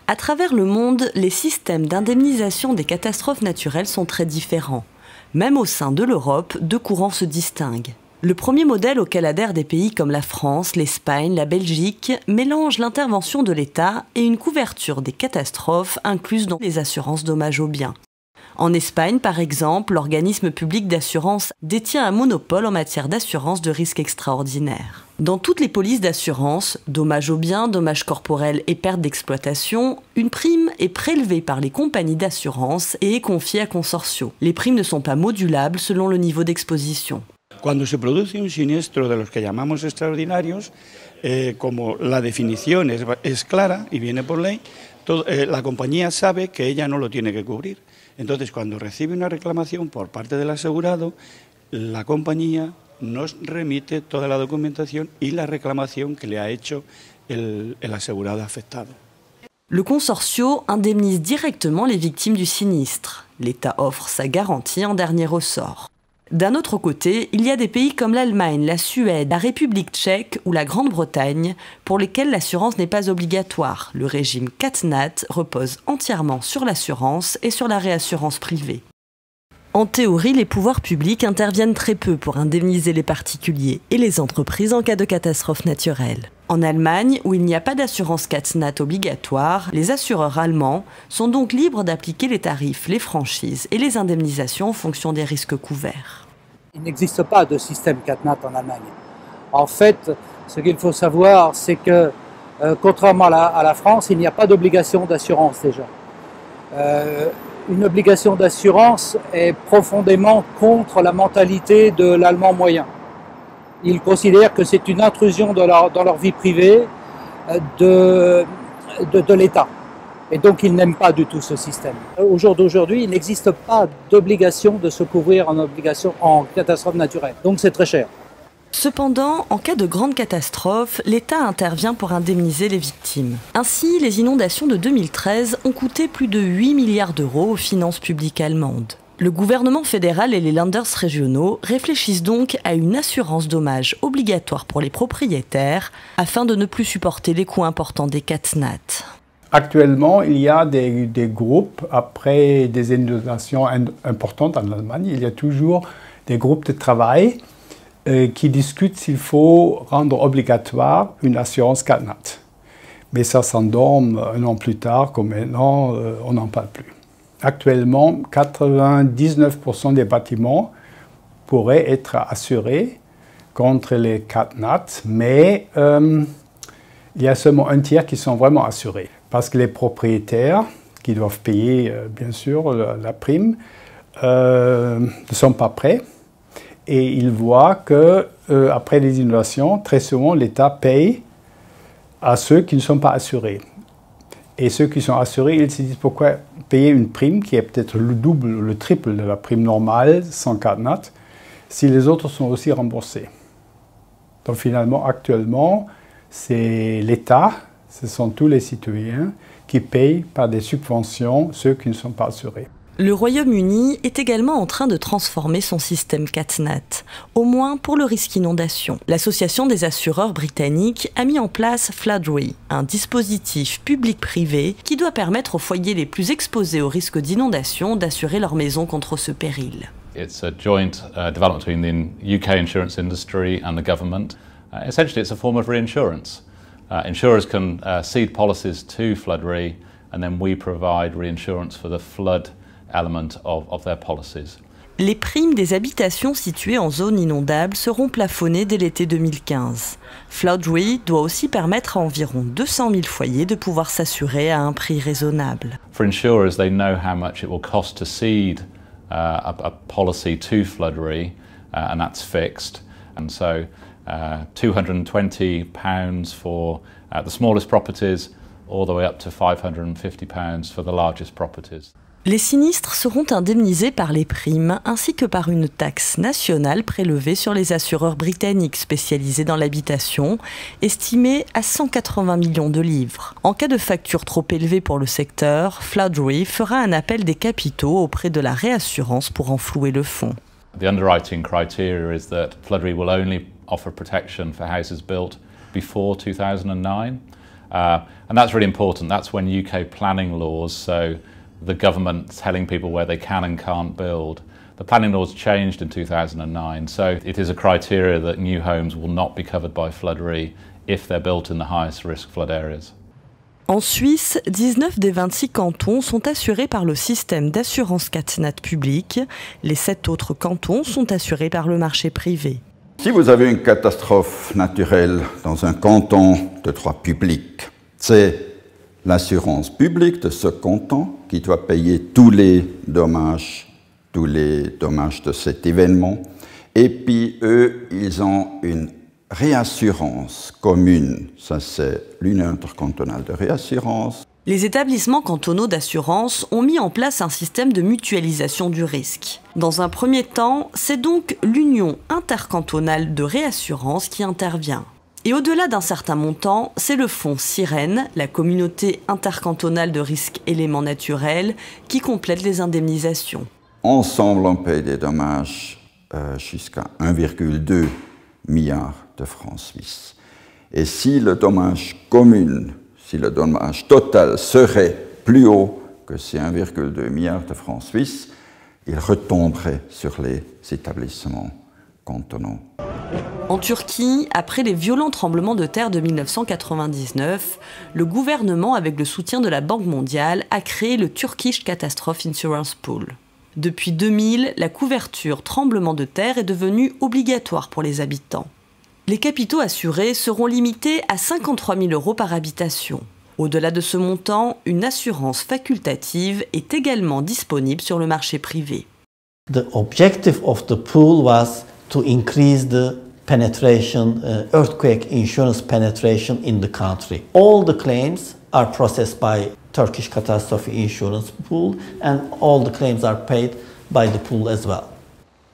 À travers le monde, les systèmes d'indemnisation des catastrophes naturelles sont très différents. Même au sein de l'Europe, deux courants se distinguent. Le premier modèle auquel adhèrent des pays comme la France, l'Espagne, la Belgique mélange l'intervention de l'État et une couverture des catastrophes incluses dans les assurances dommages aux biens. En Espagne, par exemple, l'organisme public d'assurance détient un monopole en matière d'assurance de risques extraordinaires. Dans toutes les polices d'assurance, dommages aux biens, dommages corporels et pertes d'exploitation, une prime est prélevée par les compagnies d'assurance et est confiée à consortios. Les primes ne sont pas modulables selon le niveau d'exposition. Cuando se produce un siniestro de los que llamamos extraordinarios, como la definición es clara y viene por ley, la compañía sabe que ella no lo tiene que cubrir. Entonces, cuando recibe una reclamación por parte del asegurado, la compañía nos remite toda la documentación y la reclamación que le ha hecho el asegurado afectado. Le consortio indemnise directement les victimes du sinistre. L'État offre sa garantie en dernier ressort. D'un autre côté, il y a des pays comme l'Allemagne, la Suède, la République tchèque ou la Grande-Bretagne pour lesquels l'assurance n'est pas obligatoire. Le régime CatNat repose entièrement sur l'assurance et sur la réassurance privée. En théorie, les pouvoirs publics interviennent très peu pour indemniser les particuliers et les entreprises en cas de catastrophe naturelle. En Allemagne, où il n'y a pas d'assurance CatNat obligatoire, les assureurs allemands sont donc libres d'appliquer les tarifs, les franchises et les indemnisations en fonction des risques couverts. Il n'existe pas de système CatNat en Allemagne. En fait, ce qu'il faut savoir, c'est que, contrairement à la France, il n'y a pas d'obligation d'assurance déjà. Une obligation d'assurance est profondément contre la mentalité de l'Allemand moyen. Ils considèrent que c'est une intrusion dans leur vie privée de l'État. Et donc ils n'aiment pas du tout ce système. Au jour d'aujourd'hui, il n'existe pas d'obligation de se couvrir en catastrophe naturelle. Donc c'est très cher. Cependant, en cas de grande catastrophe, l'État intervient pour indemniser les victimes. Ainsi, les inondations de 2013 ont coûté plus de 8 milliards d'euros aux finances publiques allemandes. Le gouvernement fédéral et les Länders régionaux réfléchissent donc à une assurance dommages obligatoire pour les propriétaires afin de ne plus supporter les coûts importants des CatNat. Actuellement, il y a des groupes, après des inondations importantes en Allemagne, il y a toujours des groupes de travail qui discutent s'il faut rendre obligatoire une assurance CatNat. Mais ça s'endorme un an plus tard, comme maintenant, on n'en parle plus. Actuellement, 99% des bâtiments pourraient être assurés contre les CatNat, mais il y a seulement un tiers qui sont vraiment assurés. Parce que les propriétaires, qui doivent payer bien sûr la prime, ne sont pas prêts. Et ils voient qu'après les inondations, très souvent, l'État paye à ceux qui ne sont pas assurés. Et ceux qui sont assurés, ils se disent pourquoi payer une prime qui est peut-être le double, le triple de la prime normale, sans CatNat, si les autres sont aussi remboursés. Donc finalement, actuellement, c'est l'État, ce sont tous les citoyens qui payent par des subventions ceux qui ne sont pas assurés. Le Royaume-Uni est également en train de transformer son système CatNat, au moins pour le risque inondation. L'Association des assureurs britanniques a mis en place Floodway, un dispositif public-privé qui doit permettre aux foyers les plus exposés au risque d'inondation d'assurer leur maison contre ce péril. It's a joint development between the UK insurance industry and the government. Essentially, it's a form of reinsurance. Insurers can cede policies to Floodway, and then we provide reinsurance for the flood element of their policies. Les primes des habitations situées en zone inondable seront plafonnées dès l'été 2015. Floodway doit aussi permettre à environ 200 000 foyers de pouvoir s'assurer à un prix raisonnable. For insurers, they know how much it will cost to cede a policy to Floodway, and that's fixed. And so £220 for the smallest properties, all the way up to £550 for the largest properties. Les sinistres seront indemnisés par les primes ainsi que par une taxe nationale prélevée sur les assureurs britanniques spécialisés dans l'habitation, estimée à 180 millions de livres. En cas de facture trop élevée pour le secteur, Floodway fera un appel des capitaux auprès de la réassurance pour renflouer le fonds. The underwriting criteria is that Floodway will only offer protection for houses built before 2009. And that's really important. That's when UK planning laws, so the government telling people where they can and can't build. The planning laws changed in 2009, so it is a criteria that new homes will not be covered by flood re if they're built in the highest risk flood areas. En Suisse, 19 des 26 cantons sont assurés par le système d'assurance CatNat public. Les 7 autres cantons sont assurés par le marché privé. Si vous avez une catastrophe naturelle dans un canton de droit public, c'est l'assurance publique de ce canton qui doit payer tous les dommages de cet événement. Et puis eux, ils ont une réassurance commune, ça c'est l'Union intercantonale de réassurance. Les établissements cantonaux d'assurance ont mis en place un système de mutualisation du risque. Dans un premier temps, c'est donc l'Union intercantonale de réassurance qui intervient. Et au-delà d'un certain montant, c'est le fonds Sirène, la communauté intercantonale de risques éléments naturels, qui complète les indemnisations. Ensemble, on paye des dommages jusqu'à 1,2 milliard de francs suisses. Et si le dommage commun, si le dommage total serait plus haut que ces 1,2 milliard de francs suisses, il retomberait sur les établissements cantonaux. En Turquie, après les violents tremblements de terre de 1999, le gouvernement, avec le soutien de la Banque mondiale, a créé le Turkish Catastrophe Insurance Pool. Depuis 2000, la couverture tremblement de terre est devenue obligatoire pour les habitants. Les capitaux assurés seront limités à 53 000 € par habitation. Au-delà de ce montant, une assurance facultative est également disponible sur le marché privé. The objective of the pool was to increase the penetration, earthquake insurance penetration in the country. All the claims are processed by Turkish Catastrophe Insurance Pool and all the claims are paid by the pool as well.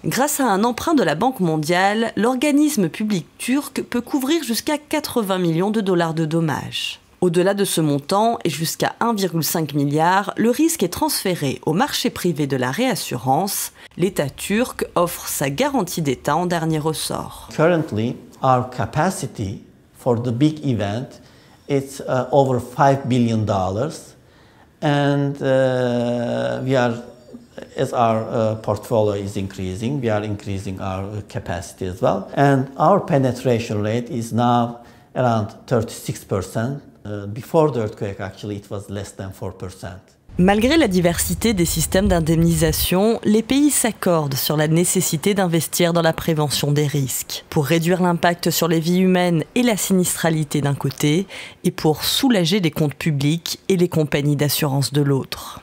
Grâce à un emprunt de la Banque mondiale, l'organisme public turc peut couvrir jusqu'à 80 millions de dollars de dommages. Au-delà de ce montant et jusqu'à 1,5 milliard, le risque est transféré au marché privé de la réassurance. L'État turc offre sa garantie d'État en dernier ressort. Currently, our capacity for the big event is over $5 billion, and we are, as our portfolio is increasing, we are increasing our capacity as well, and our penetration rate is now around 36%. Before the earthquake, actually, it was less than 4%. Malgré la diversité des systèmes d'indemnisation, les pays s'accordent sur la nécessité d'investir dans la prévention des risques, pour réduire l'impact sur les vies humaines et la sinistralité d'un côté, et pour soulager les comptes publics et les compagnies d'assurance de l'autre.